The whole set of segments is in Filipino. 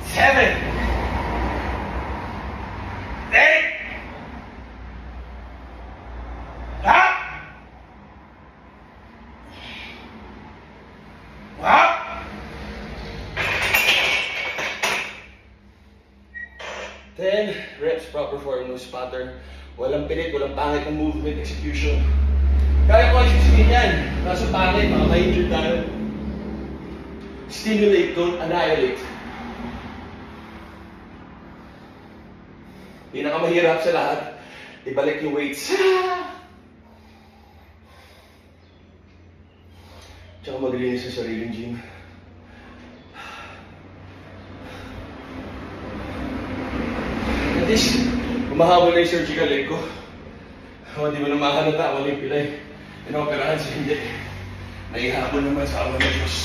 7, 8, up, up, 10 reps, proper form, no spatter. Walang pilit, walang pangit ng movement, execution. Kaya ko i-16 yan. Kaso pangit, mga ma-injured tayo. Stimulate, don't annihilate. Pinakamahirap sa lahat, ibalik yung weights. Tsaka maglinis sa sariling gym. At least, umahabol na yung surgical leg ko. Hindi mo na makahalata, wala yung pilay. Inoperahan sa hindi. Naihabol naman sa awan ng Diyos.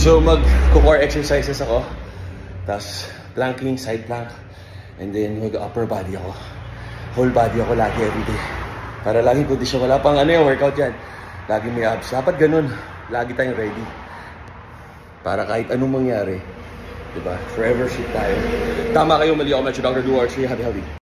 So mag-core exercises ako. Tapos planking, side plank. And then mag-upper body ako. Whole body ako lagi everyday. Para laging kondisyon. Wala pang workout yan. Lagi may abs. Dapat ganun. Lagi tayong ready. Para kahit anong mangyari. Diba? Forever fit tayo. Tama kayo, mali ako. Dr. Duarte, happy healthy.